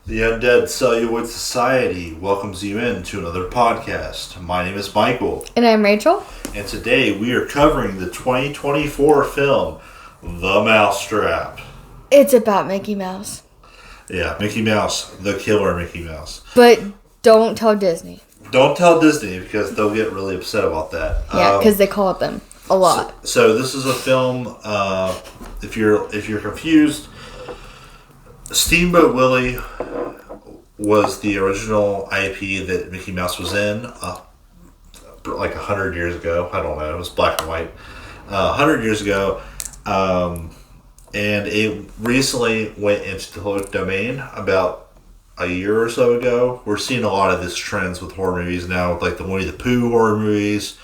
The Undead Celluloid Society welcomes you into another podcast. My name is Michael. And I'm Rachel. And today we are covering the 2024 film, The Mousetrap. It's about Mickey Mouse. Yeah, Mickey Mouse, the killer Mickey Mouse. But don't tell Disney. Don't tell Disney because they'll get really upset about that. Yeah, because they call it them a lot. So this is a film, if you're confused, Steamboat Willie was the original IP that Mickey Mouse was in, like 100 years ago. I don't know. It was black and white. 100 years ago. And it recently went into the public domain about a year or so ago. We're seeing a lot of this trends with horror movies now, like the Winnie the Pooh horror movies,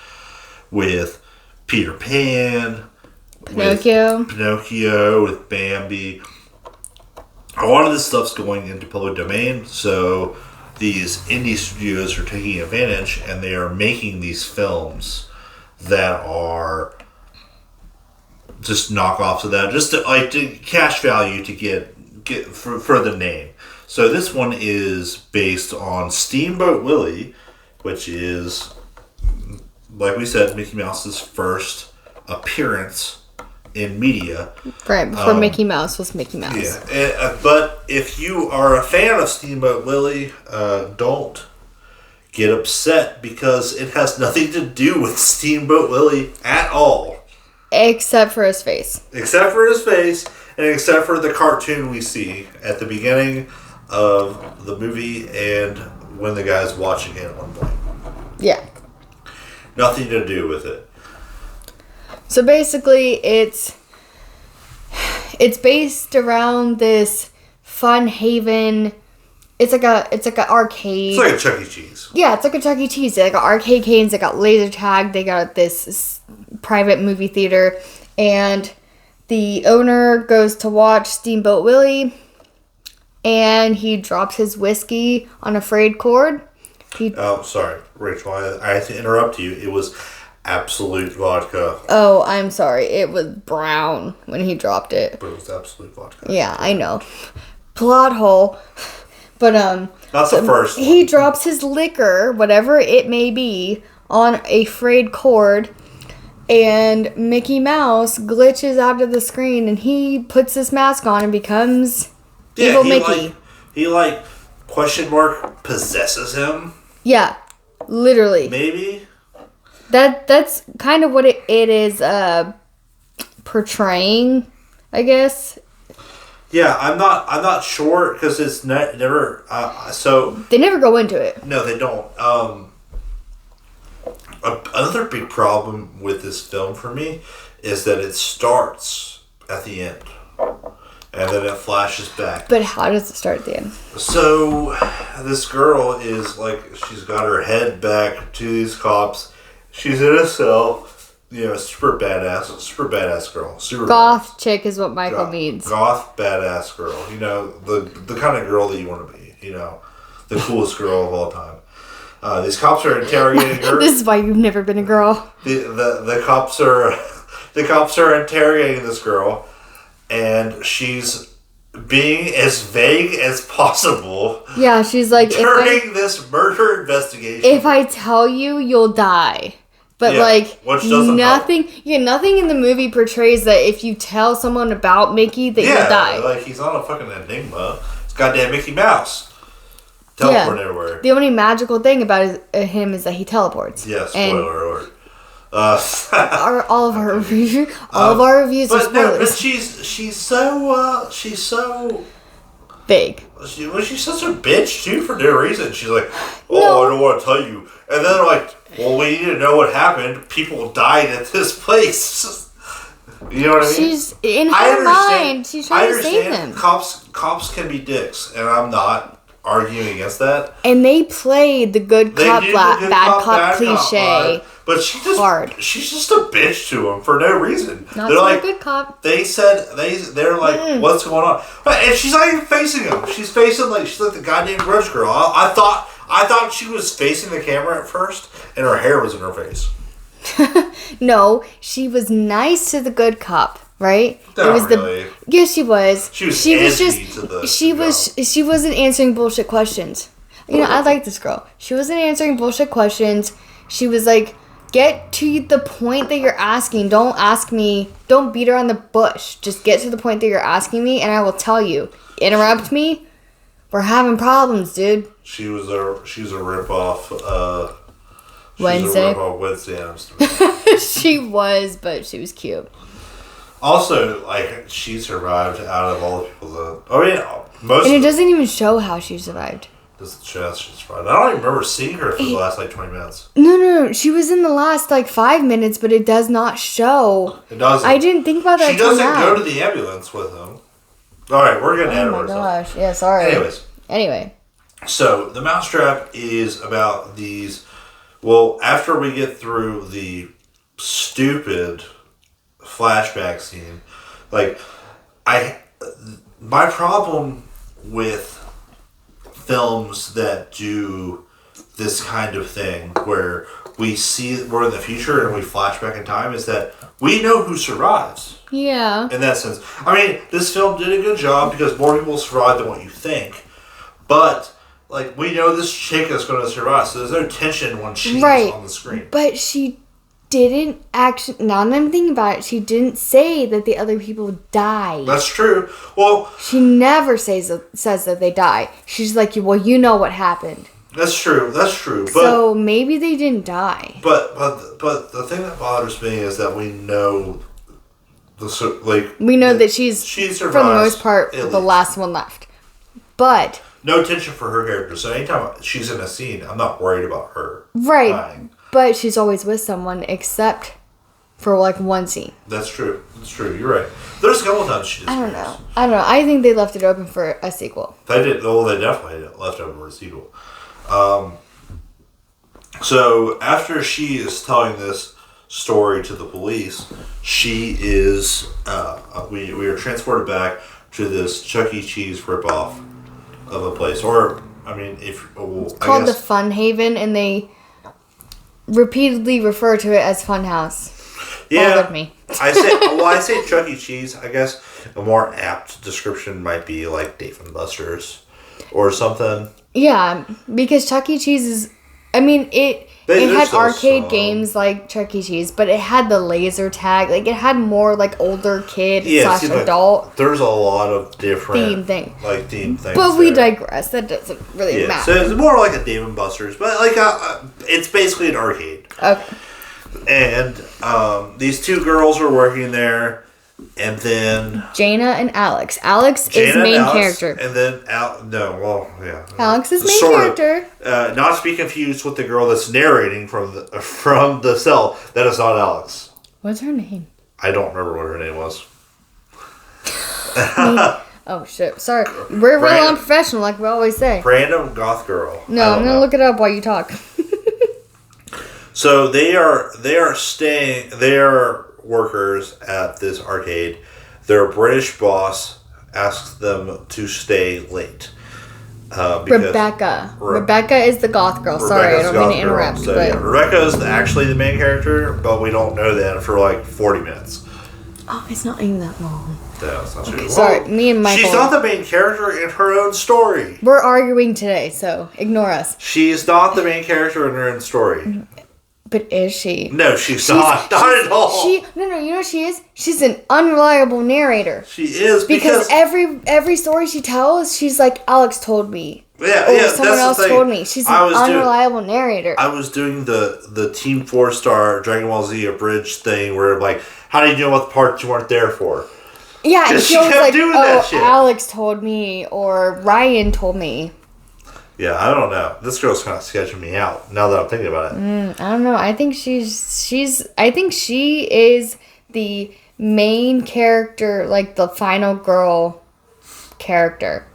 with Peter Pan, Pinocchio, with Bambi. A lot of this stuff's going into public domain, so these indie studios are taking advantage, and they are making these films that are just knockoffs of that, just to cash value to get for the name. So this one is based on Steamboat Willie, which is, like we said, Mickey Mouse's first appearance in media. Right, before Mickey Mouse was Mickey Mouse. Yeah, but if you are a fan of Steamboat Willie, don't get upset because it has nothing to do with Steamboat Willie at all. Except for his face. Except for his face, and except for the cartoon we see at the beginning of the movie and when the guy's watching it at one point. Yeah. Nothing to do with it. So basically, it's based around this fun haven. It's like a arcade. It's like a Chuck E. Cheese. Yeah, it's like a Chuck E. Cheese. They got arcade games. They got laser tag. They got this private movie theater, and the owner goes to watch Steamboat Willie, and he drops his whiskey on a frayed cord. Oh, sorry, Rachel. I have to interrupt you. It was Absolute vodka. Oh, I'm sorry. It was brown when he dropped it. But it was Absolute vodka. Yeah, I know. Plot hole. But That's the first one. He drops his liquor, whatever it may be, on a frayed cord, and Mickey Mouse glitches out of the screen, and he puts this mask on and becomes evil Mickey. He question mark possesses him. Yeah, literally. Maybe. That's kind of what it is portraying, I guess. Yeah, I'm not sure because it's never. So they never go into it. No, they don't. Another big problem with this film for me is that it starts at the end, and then it flashes back. But how does it start at the end? So this girl is she's got her head back to these cops. She's in a cell, super badass girl. Super goth badass. Chick is what Michael means. Goth badass girl. The kind of girl that you want to be. The coolest girl of all time. These cops are interrogating her. This is why you've never been a girl. The cops are interrogating this girl, and she's being as vague as possible. Yeah, she's like during this murder investigation. If I tell you, you'll die. But nothing in the movie portrays that if you tell someone about Mickey that you'll die. He's not a fucking enigma. It's goddamn Mickey Mouse. Teleport everywhere. The only magical thing about him is that he teleports. Yeah, spoiler alert. All of our reviews are spoilers. No, but she's so big. She's such a bitch too for no reason. She's like, I don't want to tell you, and then they're like, well, we need to know what happened. People died at this place. You know what I mean? She's in her mind. She's trying to save them. Cops can be dicks, and I'm not arguing against that. And they play the good cop, bad cop cliche. But she's just a bitch to him for no reason. Not so like, good cop. They're like, what's going on? And she's not even facing him. She's facing she's like the goddamn grudge girl. I thought she was facing the camera at first, and her hair was in her face. No, she was nice to the good cop. right? Not really. Yes, she was. She was just she wasn't answering bullshit questions. You know, I like this girl. She wasn't answering bullshit questions. She was like, get to the point that you're asking. Don't ask me. Don't beat around the bush. Just get to the point that you're asking me, and I will tell you. Interrupt me. We're having problems, dude. She was a ripoff. Wednesday. Wednesday Addams. She was, but she was cute. Also, like, she survived out of all the people that... I mean, most... And it doesn't even show how she survived. Doesn't show how she survived. I don't even remember seeing her for the last, 20 minutes. No. She was in the last, 5 minutes, but it does not show. It doesn't. I didn't think about that. She doesn't go to the ambulance with him. Alright, we're getting ahead of ourselves. Oh my gosh. Yeah, sorry. Anyway. So, The Mousetrap is about these... Well, after we get through the stupid flashback scene, my problem with films that do this kind of thing where we're in the future and we flash back in time is that we know who survives. Yeah. In that sense. I mean, this film did a good job because more people survive than what you think. But, we know this chick is going to survive, so there's no tension when she's on the screen. But she didn't actually... Now that I'm thinking about it, she didn't say that the other people died. That's true. Well... She never says that they die. She's like, well, you know what happened. That's true. But, so maybe they didn't die. But the thing that bothers me is that we know... we know that she survives, for the most part, the last one left. But... No tension for her character. So anytime she's in a scene, I'm not worried about her dying. But she's always with someone, except for one scene. That's true. You're right. There's a couple times she disappears. I don't know. I think they left it open for a sequel. They did. Well, they definitely left it open for a sequel. So after she is telling this story to the police, she is we are transported back to this Chuck E. Cheese ripoff of a place, or I mean, it's called the Fun Haven, and they repeatedly refer to it as Fun House. Yeah, with me. I say Chuck E. Cheese. I guess a more apt description might be like Dave and Buster's or something. Yeah, because Chuck E. Cheese is... I mean, it had arcade games like Chuck E. Cheese, but it had the laser tag. It had more older kid / adult. There's a lot of different theme things. But we digress. That doesn't really matter. So it's more like a Dave and Buster's, but it's basically an arcade. Okay. And these two girls are working there. And then... Jaina and Alex. Alex is main character. And then... Alex is main character. Not to be confused with the girl that's narrating from the cell. That is not Alex. What's her name? I don't remember what her name was. Oh, shit. Sorry. We're real unprofessional, like we always say. Random goth girl. No, I'm going to look it up while you talk. So they are staying... They are workers at this arcade. Their British boss asks them to stay late. Rebecca. Rebecca is the goth girl. Sorry, I don't mean to interrupt. So, Rebecca is actually the main character, but we don't know that for 40 minutes. Oh, it's not even that long. No, it's not true. Sorry, me and Michael. She's not the main character in her own story. We're arguing today, so ignore us. She's not the main character in her own story. But is she? No, she's not. Not at all. No, you know what she is? She's an unreliable narrator. She is because every story she tells, she's like, Alex told me. Yeah, someone else told me. She's an unreliable narrator. I was doing the Team 4-Star Dragon Ball Z abridged thing where how do you know what the parts you weren't there for? Yeah, and she kept doing that shit. Alex told me or Ryan told me. Yeah, I don't know. This girl's kind of sketching me out now that I'm thinking about it. I don't know. I think I think she is the main character, the final girl character.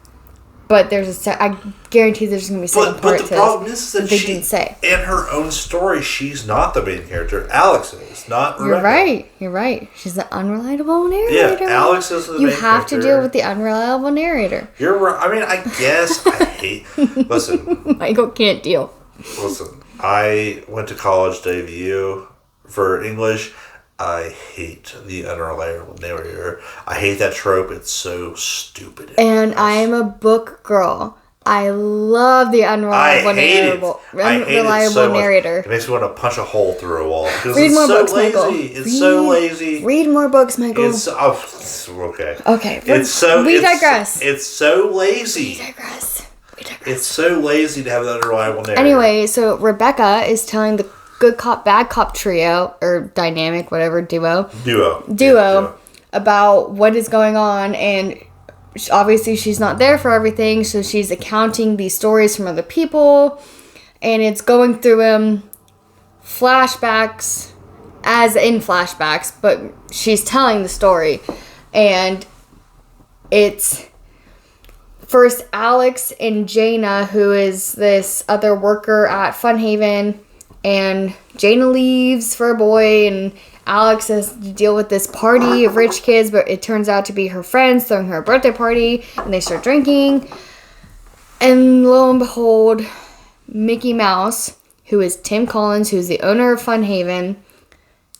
But I guarantee there's going to be a second part to this. But the problem is that they didn't say. In her own story, she's not the main character. Alex is, not Rebecca. You're right. She's the unreliable narrator. Yeah, Alex is the main character. You have to deal with the unreliable narrator. You're right. I mean, I guess I hate... Listen. Michael can't deal. Listen, I went to college to AVU for English. I hate the unreliable narrator. I hate that trope. It's so stupid. And I am a book girl. I love the unreliable narrator. It makes me want to punch a hole through a wall. Read more books, Michael. It's so lazy. Read more books, Michael. Okay. Okay. We digress. It's so lazy. We digress. It's so lazy to have an unreliable narrator. Anyway, so Rebecca is telling the good cop, bad cop trio, or dynamic, whatever, duo, about what is going on, and obviously she's not there for everything, so she's accounting these stories from other people, and it's going through flashbacks, as in flashbacks, but she's telling the story, and it's first Alex and Jaina, who is this other worker at Funhaven, and Jaina leaves for a boy, and Alex has to deal with this party of rich kids, but it turns out to be her friends throwing her a birthday party, and they start drinking. And lo and behold, Mickey Mouse, who is Tim Collins, who's the owner of Funhaven,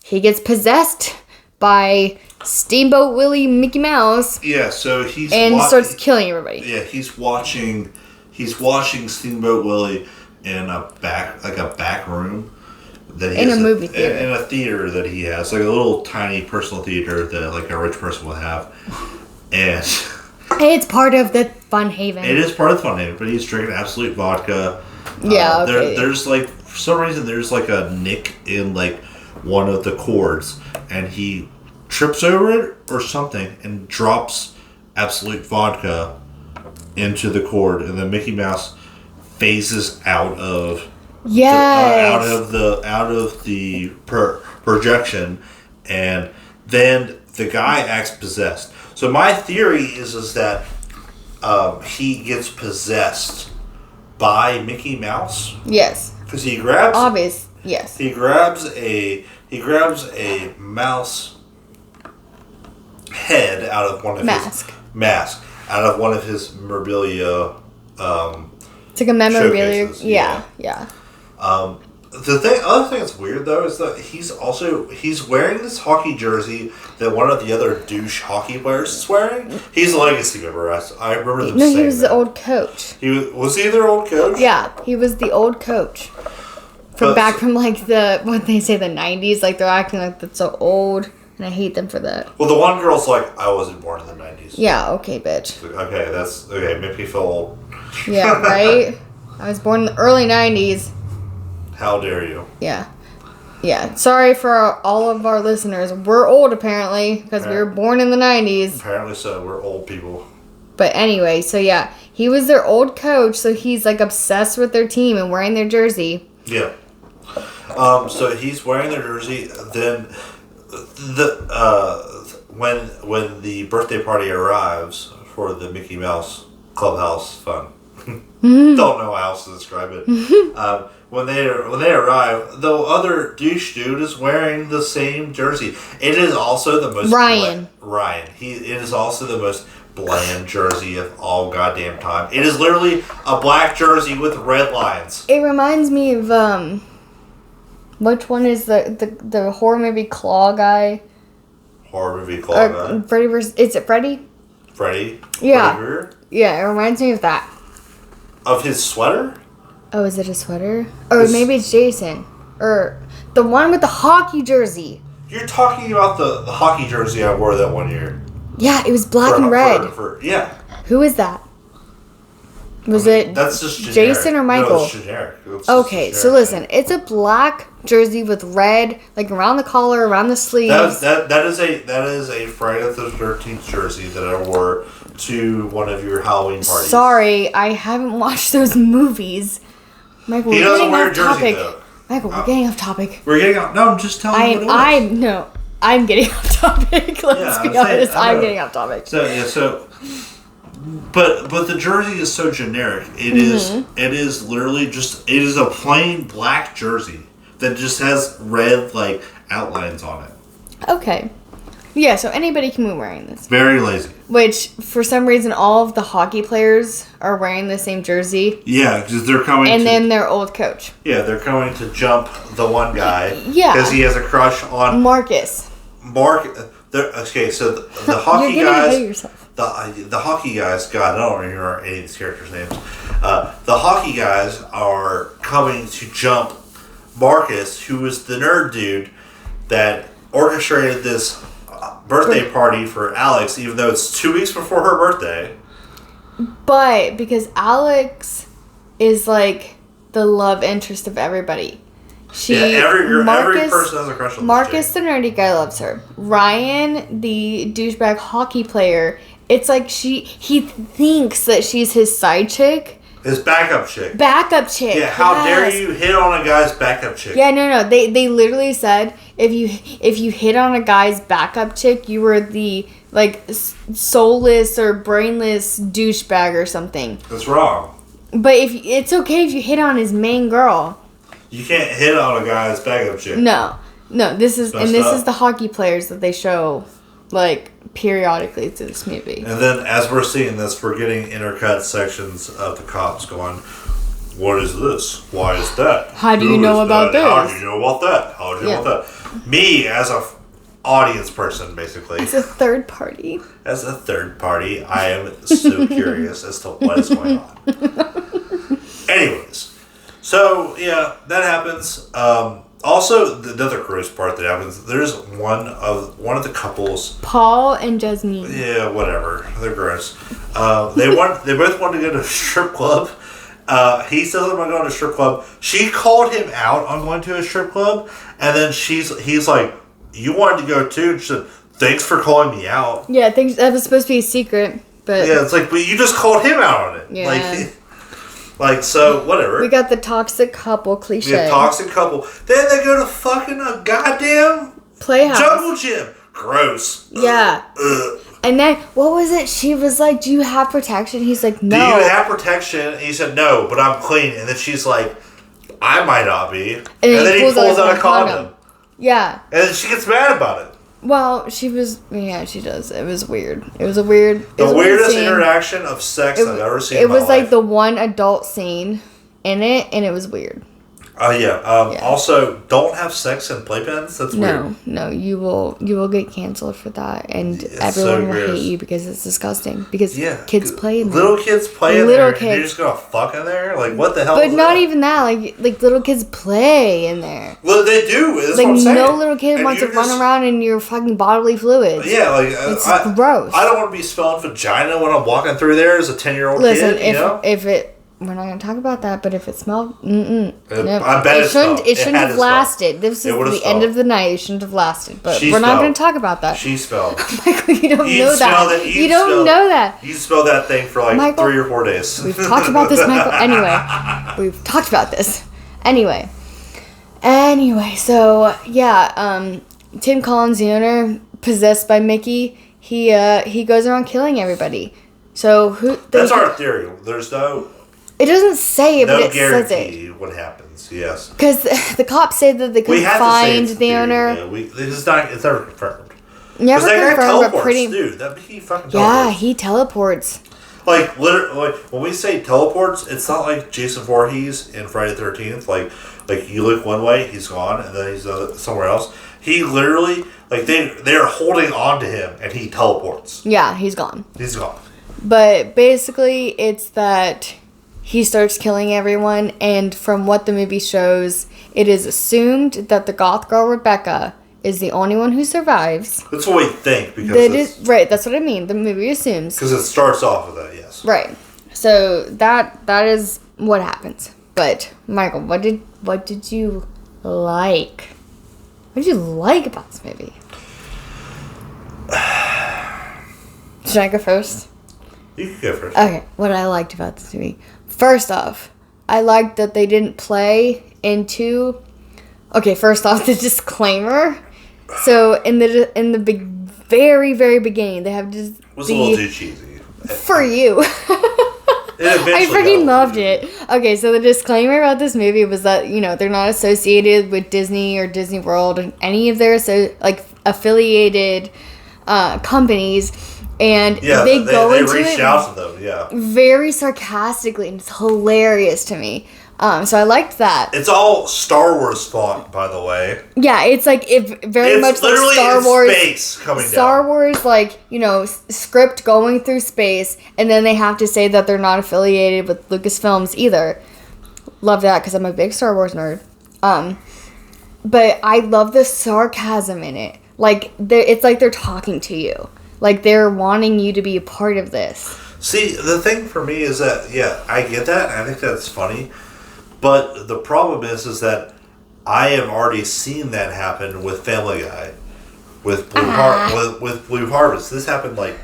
he gets possessed by Steamboat Willie Mickey Mouse. Yeah, so he's starts killing everybody. Yeah, he's watching Steamboat Willie in a back room. That he in has a movie theater. In a theater that he has, like a little tiny personal theater that like a rich person would have. And it's part of the Funhaven. It is part of the Funhaven, but he's drinking Absolute vodka. Yeah, okay. There's like, for some reason, there's like a nick in like one of the chords, and he trips over it or something and drops Absolute vodka into the chord, and then Mickey Mouse phases out of out of the projection, and then the guy acts possessed. So my theory is that he gets possessed by Mickey Mouse. Yes. Because he grabs. Obvious. Yes. He grabs a mouse head out of one of his mask out of one of his memorabilia. It's like a memorabilia. Yeah. The other thing that's weird though is that he's wearing this hockey jersey that one of the other douche hockey players is wearing. He's a legacy member. I remember them saying he was that. the old coach. Was he their old coach? Yeah, he was the old coach. From like the 90s, like they're acting like that's so old, and I hate them for that. Well, the one girl's like, I wasn't born in the 90s. Yeah, okay, bitch. Okay, that's okay. Make me feel old. Yeah, right. I was born in the early 90s. How dare you? Yeah. Sorry for all of our listeners. We're old apparently because we were born in the 90s. Apparently so. We're old people. But anyway, so yeah, he was their old coach, so he's like obsessed with their team and wearing their jersey. Yeah. So he's wearing their jersey. Then when the birthday party arrives for the Mickey Mouse Clubhouse fun. Don't know how else to describe it. When they arrive, the other douche dude is wearing the same jersey. It is also the most Ryan. It is also the most bland jersey of all goddamn time. It is literally a black jersey with red lines. It reminds me of which one is the horror movie Claw guy? Horror movie Claw guy. Freddy versus. Is it Freddy? Freddy. Yeah. Freddy Krueger? Yeah, it reminds me of that. Of his sweater? Oh, is it a sweater? Or maybe it's Jason. Or the one with the hockey jersey. You're talking about the hockey jersey I wore that one year. Yeah, it was black and red. Yeah. Who is that? That's just generic. Jason or Michael? No, it's generic. Okay, so listen. It's a black jersey with red, like around the collar, around the sleeves. That is a Friday the 13th jersey that I wore to one of your Halloween parties. Sorry, I haven't watched those movies. Michael, we're getting off topic. Michael, we're getting off topic. We're getting off. No, I'm just telling you what it is. I'm getting off topic. Let's be honest. I'm getting off topic. But the jersey is so generic. It is literally it is a plain black jersey that just has red like outlines on it. Okay. Yeah, so anybody can be wearing this. Very lazy. Which, for some reason, all of the hockey players are wearing the same jersey. Yeah, because they're coming and then their old coach. Yeah, they're coming to jump the one guy. Yeah. Because he has a crush on... Marcus. Okay, so the hockey You're gonna guys. hate yourself. The hockey guys, God, I don't remember any of these characters' names. The hockey guys are coming to jump Marcus, who was the nerd dude that orchestrated this birthday party for Alex, even though it's 2 weeks before her birthday. But because Alex is like the love interest of everybody. Every person has a crush on Marcus, this the nerdy guy, loves her. Ryan, the douchebag hockey player, it's like he thinks that she's his side chick. His backup chick. Backup chick. Yeah, how yes. dare you hit on a guy's backup chick? Yeah, no. They literally said if you hit on a guy's backup chick, you were the like soulless or brainless douchebag or something. That's wrong. But if it's okay if you hit on his main girl. You can't hit on a guy's backup chick. No. This is Messed up. the hockey players that they show like periodically through this movie. And then as we're seeing this, we're getting intercut sections of the cops going, "What is this? Why is that? How do you Who know is about that? How this? do you know about that? How do you know about that?" Me as a audience person, basically. It's a third party. As a third party, I am so curious as to what is going on. Anyways. So, yeah, that happens. Also, the other gross part that happens, there's one of the couples. Paul and Jasmine. Yeah, whatever. They're gross. They both want to go to a strip club. He says, "I'm going to go to a strip club." She called him out on going to a strip club, and then he's like, "You wanted to go too?" And she said, "Thanks for calling me out." Yeah, I think that was supposed to be a secret, but Yeah, it's like, but you just called him out on it. Yeah. Like, so, whatever. we got the toxic couple cliche. We have toxic couple. Then they go to fucking a goddamn Playhouse. jungle gym. Gross. Yeah. Ugh. And then, what was it? She was like, "Do you have protection?" He's like, "No." Do you have protection? And he said, "No, but I'm clean." And then she's like, "I might not be." And then he pulls out a condom. Yeah. And then she gets mad about it. Well, she does. It was weird. It was a weird. It was The a weird weirdest scene. interaction of sex I've ever seen It in my was like life. the one adult scene in it, and it was weird. Yeah. Also, don't have sex in playpens. That's weird. No, you will get canceled for that, and It's everyone so will gross. hate you because it's disgusting. Because Yeah. kids play in there. Little kids play in Little there. And kids. you're just gonna fuck in there? Like, what the hell? But is not that? even that. Like little kids play in there. Well, they do. That's Like what I'm saying. no little kid And wants to you're run just- around in your fucking bodily fluids. Yeah, like It's I, gross. I don't want to be smelling vagina when I'm walking through there as a 10-year-old Listen, kid. if it. We're not gonna talk about that, but if it smelled, nope. I bet it smelled. It shouldn't had have to smell. lasted. This is It would've the end smelled. of the night. It shouldn't have lasted. But She we're not smelled. gonna talk about that. She spelled. Michael, you don't You know smelled that. it. You don't know that. You spelled that thing for like Michael, 3 or 4 days. We've talked about this, Michael. Anyway, we've talked about this. Anyway, so yeah, Tim Collins, the owner, possessed by Mickey, he goes around killing everybody. So That's our theory. There's no It doesn't say it, but it says it. guarantee what happens. Yes. Because the cops say that they We couldn't have find to say it's the theory. owner. Yeah, it's never confirmed. Never Because that guy confirmed, but teleports, pretty. dude. That he fucking Yeah, teleports. he teleports. Like, literally, like, when we say teleports, it's not like Jason Voorhees in Friday the 13th. Like you look one way, he's gone, and then he's somewhere else. He literally, like, they're holding on to him, and he teleports. Yeah, he's gone. He's gone. But basically, it's that he starts killing everyone, and from what the movie shows, it is assumed that the goth girl Rebecca is the only one who survives. That's what we think, because Right, that's what I mean. The movie assumes. because it starts off with that, yes. Right. So that is what happens. But Michael, what did you like? What did you like about this movie? Should I go first? You can go first. Okay, what I liked about this movie. First off, I liked that they didn't play into. Okay, first off, the disclaimer. So in the very very beginning, they have just It was a little too cheesy. for you. I freaking loved it. Okay, so the disclaimer about this movie was that, they're not associated with Disney or Disney World and any of their affiliated companies. and Yeah, they go into reached it out to them. Yeah, very sarcastically, and it's hilarious to me. So I liked that. it's all Star Wars font, by the way. Yeah, it's like much like literally Star in Wars. space coming Star down. Wars, like, script going through space, and then they have to say that they're not affiliated with Lucasfilms either. Love that because I'm a big Star Wars nerd. But I love the sarcasm in it. Like, it's like they're talking to you. Like, they're wanting you to be a part of this. See, the thing for me is that, yeah, I get that, and I think that's funny. But the problem is that I have already seen that happen with Family Guy, with with Blue Harvest. This happened like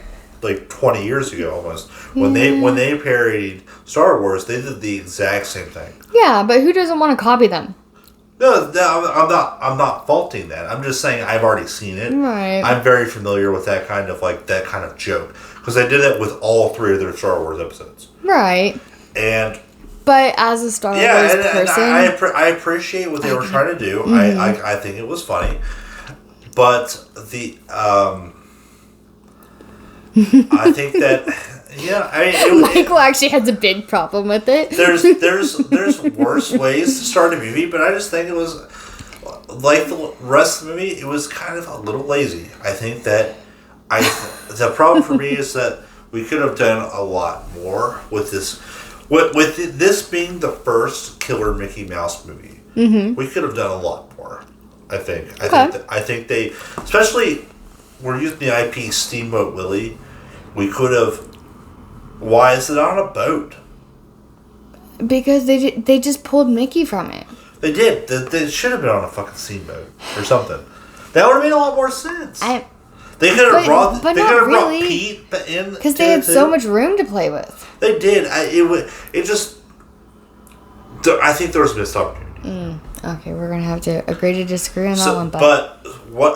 20 years ago almost. When they parodied Star Wars, they did the exact same thing. Yeah, but who doesn't want to copy them? No, I'm not faulting that. I'm just saying I've already seen it. Right. I'm very familiar with that kind of joke because they did it with all 3 of their Star Wars episodes. Right. And but as a Star Wars person, I appreciate what they were trying to do. Mm-hmm. I think it was funny, but the I think that Michael actually has a big problem with it. There's worse ways to start a movie, but I just think it was like the rest of the movie. It was kind of a little lazy. I think that the problem for me is that we could have done a lot more with this. With this being the first Killer Mickey Mouse movie, mm-hmm. we could have done a lot more. I think. I think they, especially we're using the IP Steamboat Willie. We could have. Why is it on a boat? Because they just pulled Mickey from it. They did. They should have been on a fucking steamboat or something. That would have made a lot more sense. They could have brought Pete in because they had so much room to play with. They did. I think there was a missed opportunity. Okay, we're gonna have to agree to disagree on that one. But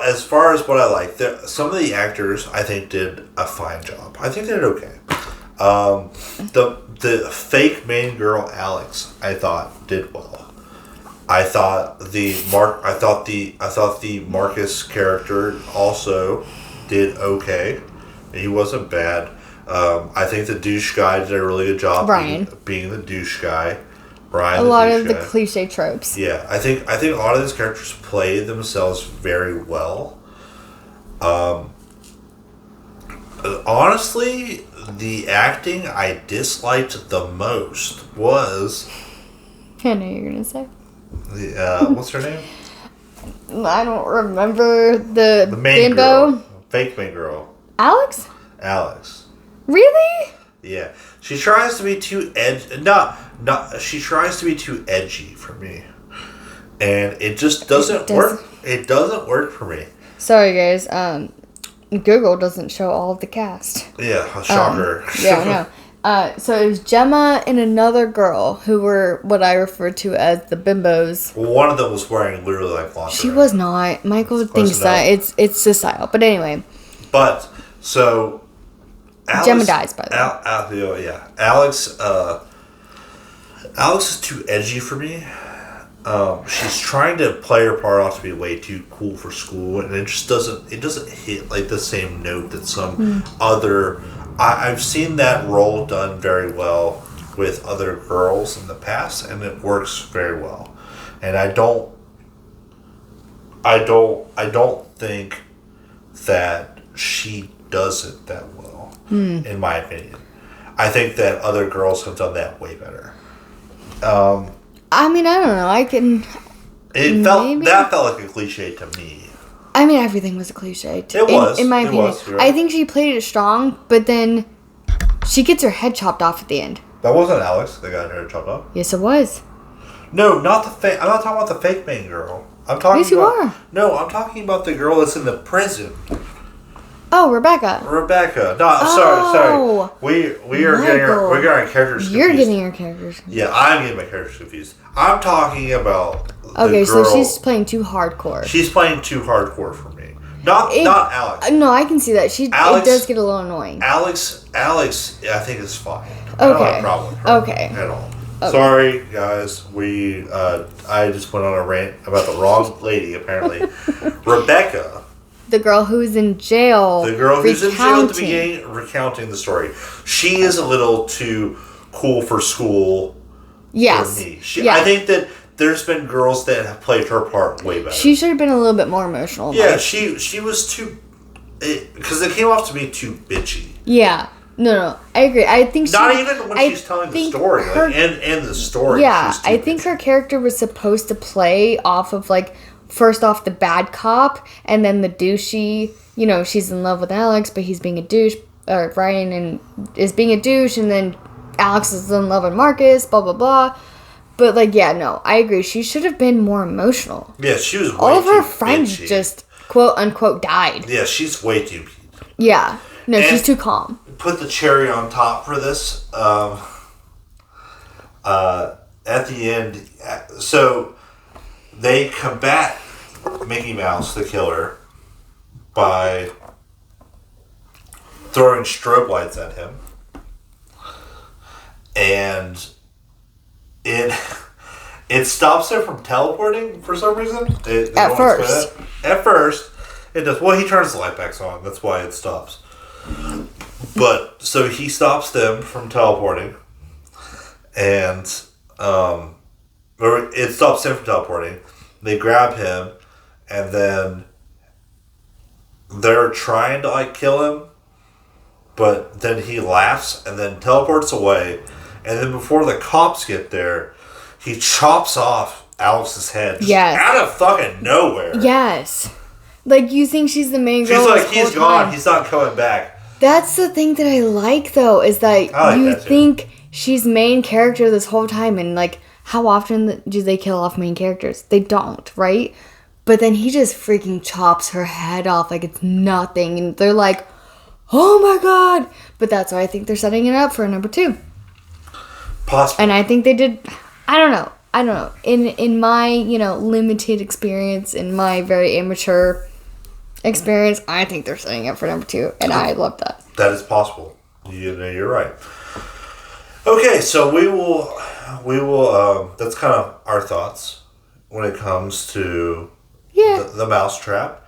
as far as what I like, some of the actors I think did a fine job. I think they did okay. The fake main girl Alex, I thought did well. I thought the Marcus character also did okay. He wasn't bad. I think the douche guy did a really good job being the douche guy. Brian, a lot of the cliche tropes. Yeah, I think a lot of these characters play themselves very well. Honestly, the acting I disliked the most was. I know you're gonna say. What's her name? I don't remember the main bimbo. Girl. Fake main girl. Alex. Really? Yeah, she tries to be too She tries to be too edgy for me, and it just doesn't work. It doesn't work for me. Sorry, guys. Google doesn't show all of the cast. Yeah, shocker. Yeah, I know. So it was Gemma and another girl who were what I refer to as the bimbos. Well, one of them was wearing literally like lingerie. She was not. Michael thinks that it's the style. But anyway. But so. Gemma dies, by the way. Yeah, Alex. Alex is too edgy for me. She's trying to play her part off to be way too cool for school, and it just doesn't. It doesn't hit like the same note that some other. I've seen that role done very well with other girls in the past, and it works very well. And I don't think that she does it that well, in my opinion. I think that other girls have done that way better. I mean, I don't know. That felt like a cliche to me. I mean, everything was a cliche. In my opinion. Right. I think she played it strong, but then she gets her head chopped off at the end. That wasn't Alex that got her head chopped off. Yes, it was. No, not the fake. I'm not talking about the fake main girl. I'm talking. Yes, you are. No, I'm talking about the girl that's in the prison. Oh, Rebecca. No, sorry. We are getting our characters confused. You're getting your characters confused. Yeah, I'm getting my characters confused. I'm talking about okay, the girl. So she's playing too hardcore. She's playing too hardcore for me. Not Alex. No, I can see that. It does get a little annoying. Alex, I think is fine. Okay. I don't have a problem with her okay. At all. Okay. Sorry, guys. I just went on a rant about the wrong lady, apparently. Rebecca the girl who's in jail. The girl who's in jail at the recounting. beginning, recounting the story. She is a little too cool for school Yes. for me. Yeah. I think that there's been girls that have played her part way better. She should have been a little bit more emotional. Yeah, like- she was too... Because it came off to me too bitchy. Yeah. No, I agree. I think she... Not even when I she's telling the think story. her- Like, and the story. Yeah, she's too I think bitchy. her character was supposed to play off of, like, first off the bad cop, and then the douchey, you know, she's in love with Alex, but he's being a douche, or Ryan and is being a douche, and then Alex is in love with Marcus, blah, blah, blah. But, like, yeah, no, I agree. She should have been more emotional. Yeah, she was way All of her too friends bitchy. just, quote, unquote, died. Yeah, she's way too... Yeah. No, And- she's too calm. Put the cherry on top for this. At the end, so they combat Mickey Mouse, the killer, by throwing strobe lights at him, and it stops him from teleporting for some reason. They At don't first. explain it. At first, it does. Well, he turns the light back on. That's why it stops. But so he stops them from teleporting, and or it stops him from teleporting. They grab him, and then they're trying to like kill him, but then he laughs and then teleports away, and then before the cops get there, he chops off Alex's head just Yes. out of fucking nowhere. Yes. Like, you think she's the main girl She's like, this whole he's gone. time. He's not coming back. That's the thing that I like, though, is that I like you that, too. think she's main character this whole time, and, like, how often do they kill off main characters? They don't, right? But then he just freaking chops her head off like it's nothing, and they're like, oh my god! But that's why I think they're setting it up for number 2. Possibly. And I think they did, I don't know. In my, limited experience, in my very immature experience, I think they're setting up for number 2, and I love that. That is possible. You're right. Okay, so we will. That's kind of our thoughts when it comes to Yeah. the Mousetrap.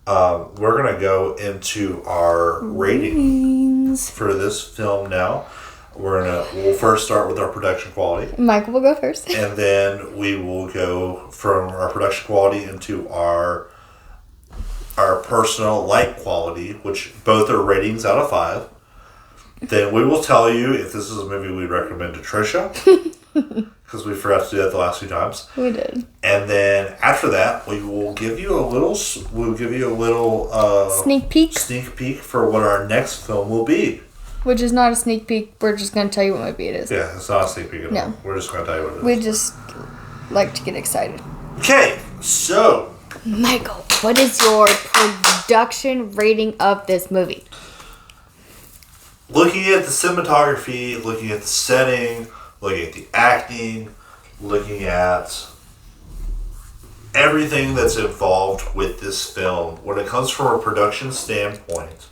We're gonna go into our rating for this film now. We'll first start with our production quality, Michael will go first. and then we will go from our production quality into our personal light quality, which both are ratings out of 5. Then we will tell you if this is a movie we'd recommend to Trisha, because we forgot to do that the last few times. We did. And then after that, we will give you a little. Sneak peek, sneak peek for what our next film will be. which is not a sneak peek. We're just going to tell you what movie it is. Yeah, it's not a sneak peek at No. all. We're just going to tell you what it is. We just like to get excited. Okay, so Michael, what is your production rating of this movie? looking at the cinematography, looking at the setting, looking at the acting, looking at everything that's involved with this film, when it comes from a production standpoint,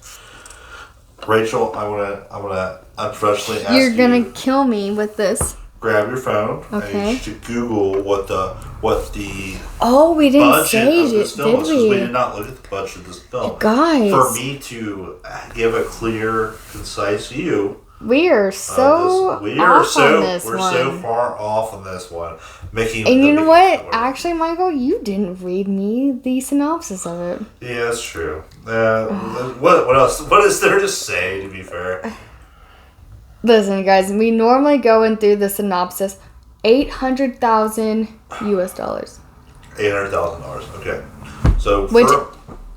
Rachel, I wanna unprofessionally ask You're you going to kill me with this. grab your phone Okay. and you should Google what the Oh, we didn't budget say of this it, film did was, 'cause we we? did not look at the budget of this film. Guys, For me to give a clear, concise view. we are so We are off so on this we're one. so far off on this one, making. And you know what? Actually, Actually, Michael, you didn't read me the synopsis of it. yeah, that's true. What else? What is there to say? To be fair, Listen, guys, we normally go in through the synopsis. $800,000 US. $800,000. Okay, so Which,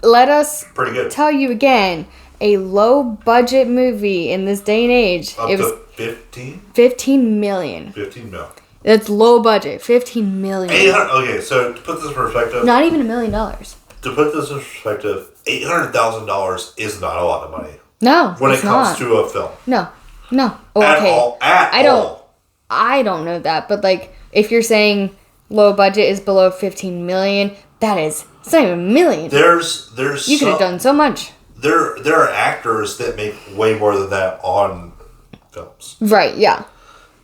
let us pretty good. tell you again, a low budget movie in this day and age. Up It was to 15? 15 million. 15 mil. That's low budget. 15 million. 800. Okay, so to put this in perspective, Not even $1 million. $800,000 is not a lot of money No, when it it's comes not. to a film. No. Oh, At okay. all. I don't know that, but like if you're saying low budget is below 15 million, it's not even a million. There's You could have done so much. There are actors that make way more than that on films. Right, yeah.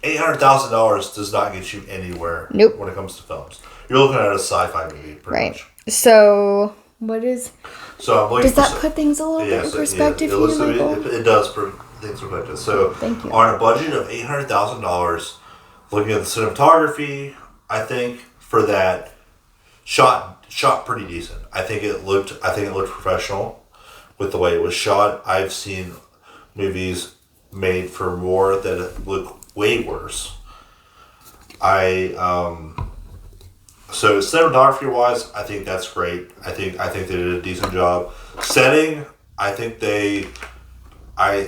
$800,000 does not get you anywhere Nope. when it comes to films. You're looking at a sci-fi movie, pretty Right. much. So What is? So I'm looking Does that put things a little bit in perspective for you, Michael? It does put things in perspective. So Thank you. on a budget of $800,000, looking at the cinematography, I think for that shot pretty decent. I think it looked professional with the way it was shot. I've seen movies made for more that look way worse. So cinematography wise, I think that's great. I think they did a decent job. Setting, I think I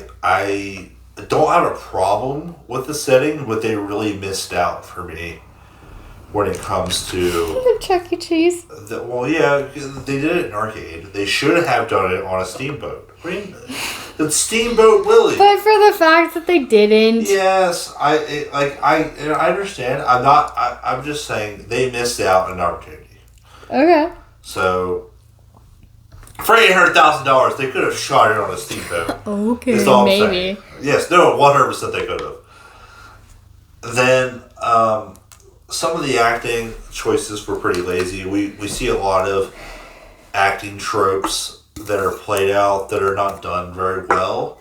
don't have a problem with the setting, but they really missed out for me when it comes to Chuck E. Cheese. they did it in arcade. They should have done it on a steamboat. I mean, it's Steamboat Willie. But for the fact that they didn't. Yes, I understand. I'm just saying they missed out on an opportunity. Okay. So for $800,000, they could have shot it on a steamboat. Okay. That's all I'm Maybe. saying. Yes, no, 100% they could have. Then some of the acting choices were pretty lazy. We see a lot of acting tropes that are played out that are not done very well.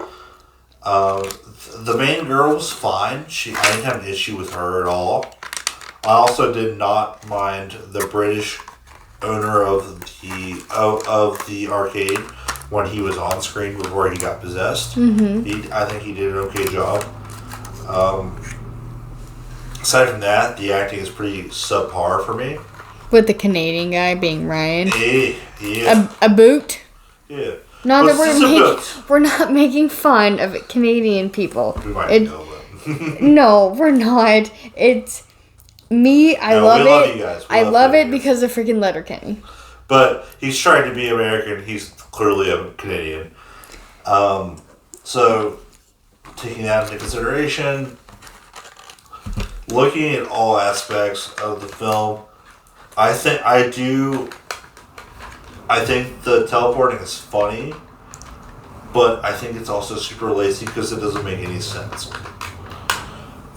The main girl was fine. I didn't have an issue with her at all. I also did not mind the British owner of the arcade when he was on screen before he got possessed. Mm-hmm. I think he did an okay job. Aside from that, the acting is pretty subpar for me. With the Canadian guy being Ryan. Yeah. A boot. Yeah. Not that we're not making fun of Canadian people. We might know that. No, we're not. It's me. I love we it. Love you guys. I love it because of freaking Letterkenny. But he's trying to be American. He's clearly a Canadian. So taking that into consideration, looking at all aspects of the film, I think the teleporting is funny, but I think it's also super lazy because it doesn't make any sense.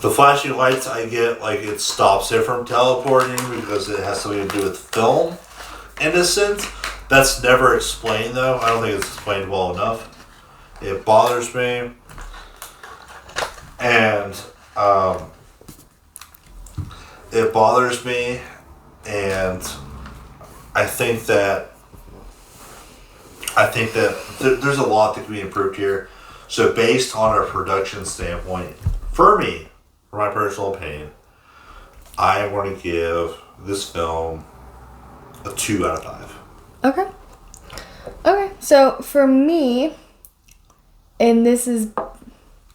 The flashing lights, I get, like, it stops it from teleporting because it has something to do with film, in a sense. That's never explained, though. I don't think it's explained well enough. It bothers me. And, it bothers me, and I think that there's a lot that can be improved here. So based on a production standpoint, for me, for my personal opinion, I want to give this film a 2 out of 5. Okay. So for me, and this is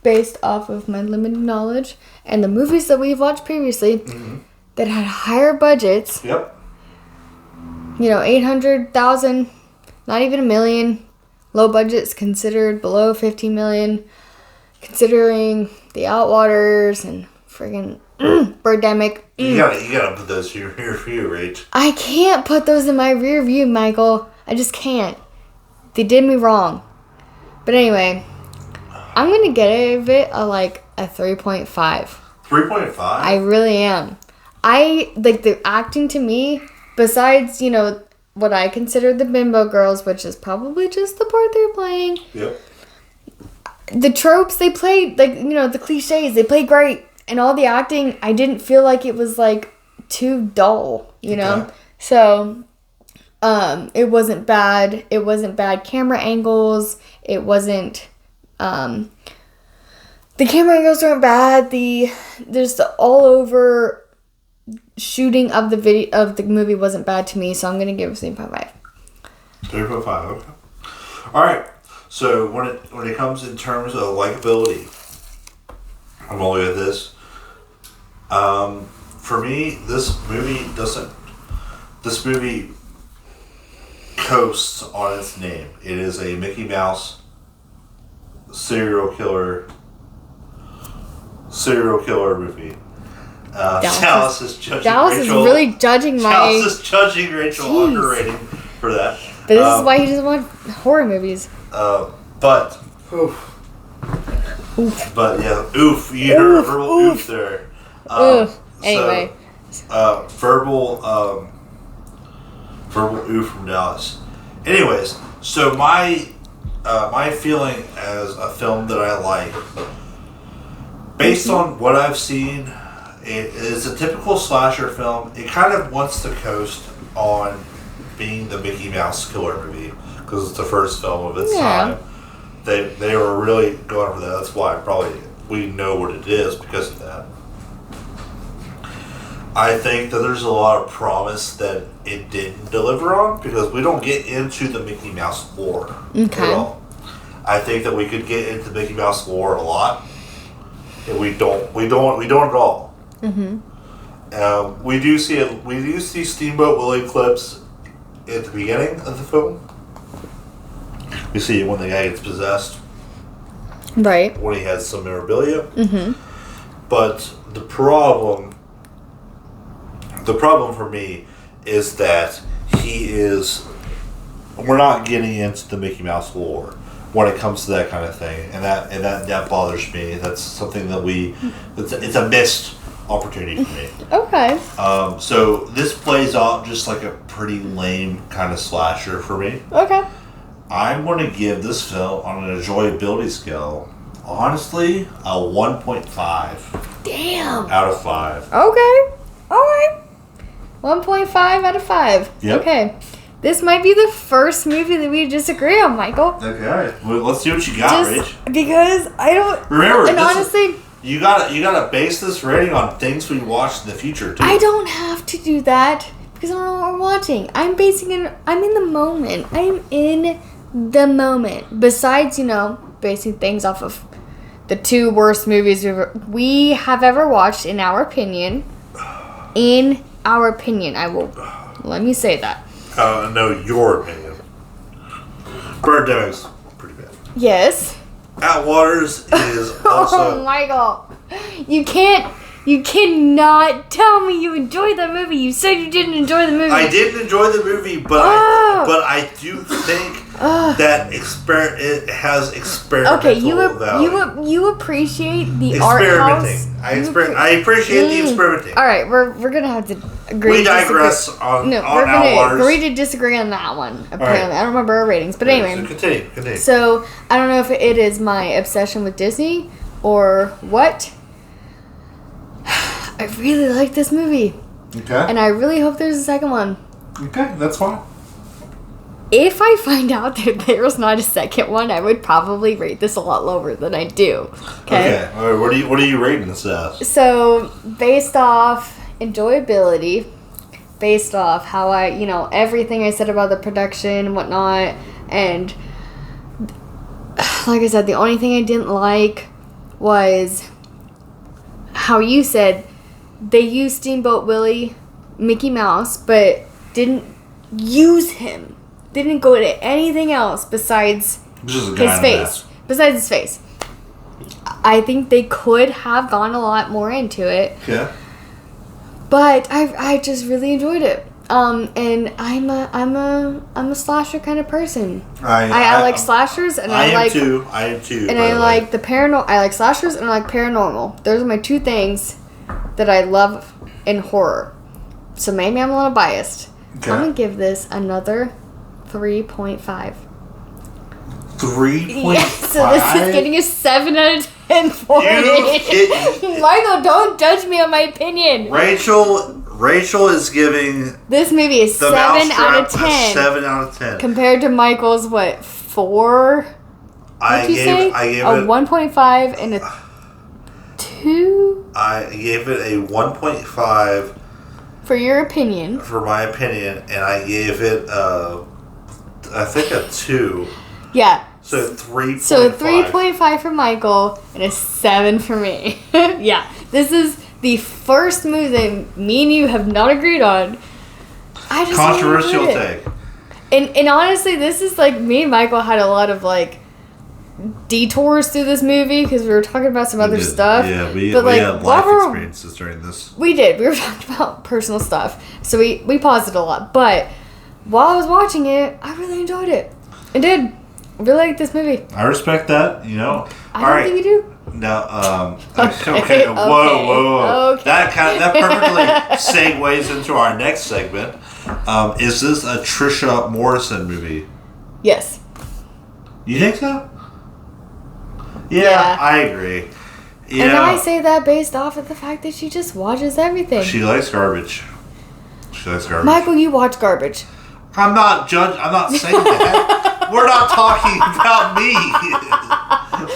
based off of my limited knowledge and the movies that we've watched previously that had higher budgets. Yep. 800,000, not even $1 million. Low budgets considered below 15 million. Considering the Outwaters and friggin' Birdemic. You gotta put those in your rear view, Rach. I can't put those in my rear view, Michael. I just can't. They did me wrong. But anyway, I'm gonna give it a 3.5. 3.5? I really am. I like the acting to me, besides, what I consider the bimbo girls, which is probably just the part they're playing. Yep. The tropes they played, the cliches, they played great. And all the acting, I didn't feel like it was, too dull, know? Okay. So, it wasn't bad. It wasn't bad camera angles. It wasn't, the camera angles weren't bad. There's the all over shooting of the movie wasn't bad to me, so I'm gonna give it 3.5. 3.5, okay. Alright. So when it comes in terms of likability, I'm gonna look at this. For me, this movie coasts on its name. It is a Mickey Mouse serial killer movie. Dallas is judging Dallas Rachel. Is really judging my... Dallas is judging Rachel on her rating for that. But this is why he doesn't want horror movies. But yeah, oof. You heard a verbal oof there. Anyway. Verbal oof from Dallas. Anyways, so my feeling as a film that I like, based on what I've seen, it is a typical slasher film. It kind of wants to coast on being the Mickey Mouse killer movie because it's the first film of its time. They were really going for that. That's why probably we know what it is because of that. I think that there's a lot of promise that it didn't deliver on because we don't get into the Mickey Mouse lore at all. I think that we could get into Mickey Mouse lore a lot, and we don't at all. Mm-hmm. We do see Steamboat Willie clips at the beginning of the film. We see when the guy gets possessed, right? When he has some memorabilia. Mm-hmm. But the problem for me is that we're not getting into the Mickey Mouse lore when it comes to that kind of thing, and that bothers me. That's something that it's a missed opportunity for me. Okay. So this plays out just like a pretty lame kind of slasher for me. Okay. I'm going to give this film on an enjoyability scale, honestly, a 1.5. Damn. Out of 5. Okay. All right. 1.5 out of 5. Yep. Okay. This might be the first movie that we disagree on, Michael. Okay. Well, let's see what you got, Rich. Because I don't remember. And honestly, you gotta base this rating on things we watched in the future too. I don't have to do that because I don't know what we're watching. I'm in the moment. I'm in the moment. Besides, basing things off of the 2 worst movies we have ever watched, in our opinion. In our opinion, let me say that. No, your opinion. Birdemic's pretty bad. Yes. Atwaters is also. Oh, Michael, you cannot tell me you enjoyed that movie. You said you didn't enjoy the movie. I didn't enjoy the movie, but I do think that it has experimental value. You appreciate the art house. I appreciate the experimenting. All right, we're gonna have to agree. We digress on Outwaters. Agree to disagree on that one. Apparently, right. I don't remember our ratings, but anyway. So continue. So I don't know if it is my obsession with Disney or what. I really like this movie. Okay. And I really hope there's a second one. Okay, that's fine. If I find out that there's not a second one, I would probably rate this a lot lower than I do. Okay. All right, what are you rating this as? So, based off enjoyability, based off how everything I said about the production and whatnot, and like I said, the only thing I didn't like was how you said they used Steamboat Willie, Mickey Mouse, but didn't use him. Didn't go to anything else besides his face. Besides his face. I think they could have gone a lot more into it. Yeah. But I just really enjoyed it. And I'm a slasher kind of person. I like slashers, and I am too. And I like the paranormal. I like slashers, and I like paranormal. Those are my 2 things that I love in horror. So maybe I'm a little biased. Okay. I'm gonna give this another 3.5. 3.5? Yeah, so this is getting a 7 out of 10 for me. Michael, don't judge me on my opinion. Rachel is giving this movie a 7 out of 10. 7 out of 10. Compared to Michael's, 4? I gave it a 1.5 and a 2. I gave it a 1.5 for your opinion. For my opinion, and I gave it I think a 2. Yeah. So 3.5. So 3.5 for Michael and a 7 for me. Yeah. This is the first movie that me and you have not agreed on. I just controversial take. And honestly, this is me and Michael had a lot of detours through this movie because we were talking about some other stuff. Yeah, we had life experiences during this. We did. We were talking about personal stuff. So we paused it a lot. But while I was watching it, I really enjoyed it. I did. I really like this movie. I respect that, I don't think you do. No, okay. Whoa. Okay. That perfectly segues into our next segment. Is this a Trisha Morrison movie? Yes. You think so? Yeah, Yeah. I agree. And I say that based off of the fact that she just watches everything. She likes garbage. Michael, you watch garbage. I'm not saying that. We're not talking about me.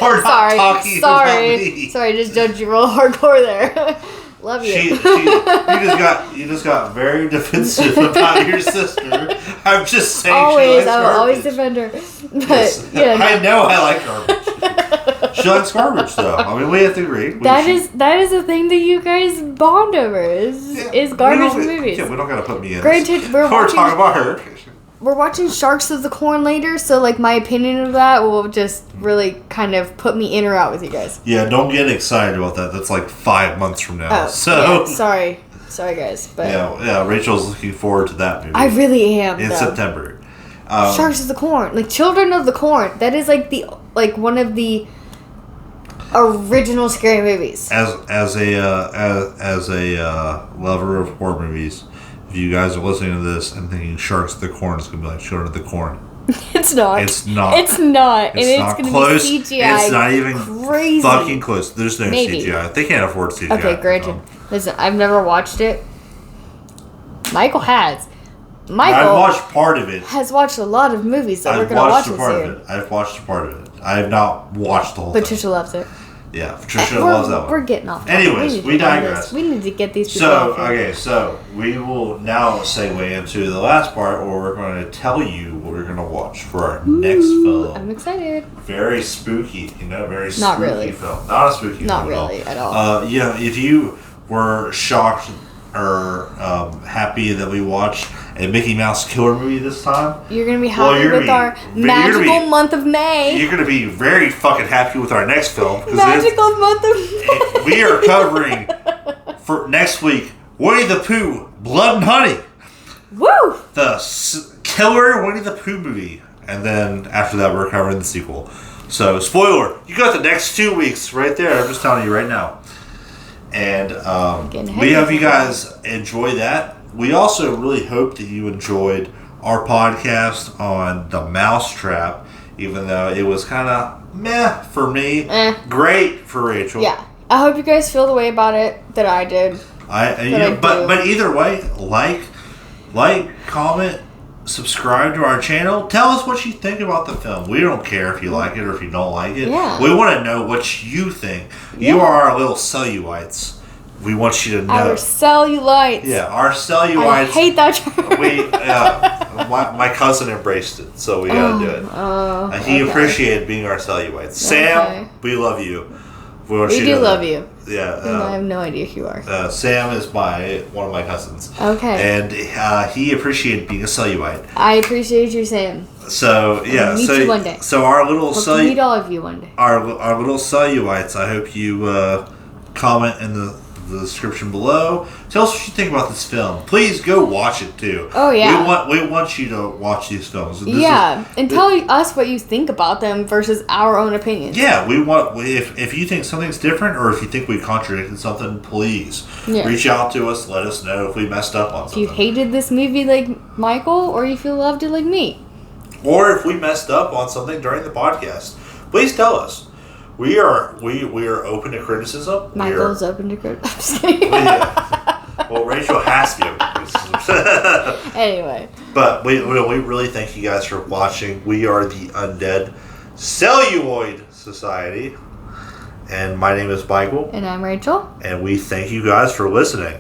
We're not talking about me. Sorry, just judged you real hardcore there. Love you. You just got very defensive about your sister. I'm just saying Always, she likes I will garbage. always defend her. But Yes. yeah, no. I know I like garbage. She likes garbage, though. I mean, we have to agree. That is the thing that you guys bond over is garbage movies. Yeah, we don't gotta put me in. Granted, we're talking about her. We're watching Sharks of the Corn later, so like my opinion of that will just really kind of put me in or out with you guys. Yeah, don't get excited about that. That's like 5 months from now. Oh, so yeah, sorry guys, but yeah, Rachel's looking forward to that movie. I really am. In though. September. Sharks of the Corn, like Children of the Corn. That is like one of the original scary movies. As a lover of horror movies, if you guys are listening to this and thinking Sharks of the Corn is gonna be like Children of the Corn, It's not. It's not. It's not. It's and not it's close. Gonna be CGI. It's not even crazy. fucking close. There's no Maybe. CGI. They can't afford CGI. Okay, granted. Listen, I've never watched it. Michael has. I've Michael watched part of it. has watched a lot of movies that we're I've going to watch watched a this part year. of it. I've watched a part of it. I have not watched the whole thing. Patricia loves it. Yeah, Patricia loves that one. We're getting off. Anyways, we digress. We need to get these people So, off here. okay, so we will now segue into the last part where we're going to tell you what we're going to watch for our next film. I'm excited. Very spooky, very spooky Not really. film. Not a spooky Not film really at all. If you were shocked or happy that we watched a Mickey Mouse killer movie this time, You're going to be Well, happy you're with gonna our be- you're gonna magical be- month of May. you're going to be very fucking happy with our next film. 'Cause Magical month of May. we are covering for next week Winnie the Pooh, Blood and Honey, Woo! the killer Winnie the Pooh movie, and then after that we're covering the sequel. So spoiler, you got the next 2 weeks right there. I'm just telling you right now. And we hope you guys enjoy that. We also really hope that you enjoyed our podcast on the Mousetrap, even though it was kind of meh for me, great for Rachel. Yeah. I hope you guys feel the way about it that I did. But either way, like, comment, subscribe to our channel. Tell us what you think about the film. We don't care if you like it or if you don't like it. Yeah. We want to know what you think. You Yeah. are our little cellulites. We want you to know. Our cellulites. Yeah, our I cellulites. hate that term. My cousin embraced it, so we gotta do it. He okay. appreciated being our cellulites. Sam, Okay. we love you. We want We you do to love you. Yeah. And I have no idea who you are. Sam is one of my cousins. Okay. And he appreciated being a cellulite. I appreciate you, Sam. So yeah. I'll meet you one day. So our little Hope to meet all of you one day. our little cellulites. I hope you comment in the description below. Tell us what you think about this film. Please go watch it too. Oh, yeah. We want you to watch these films. And tell us what you think about them versus our own opinions. Yeah, if you think something's different or if you think we contradicted something, please reach out to us. Let us know if we messed up on If something. you hated this movie like Michael, or if you loved it like me. Or if we messed up on something during the podcast, please tell us. We are open to criticism. Michael's open to criticism. I'm just kidding. Well, Rachel has to be open to criticism. Anyway. But we really thank you guys for watching. We are the Undead Celluloid Society. And my name is Michael. And I'm Rachel. And we thank you guys for listening.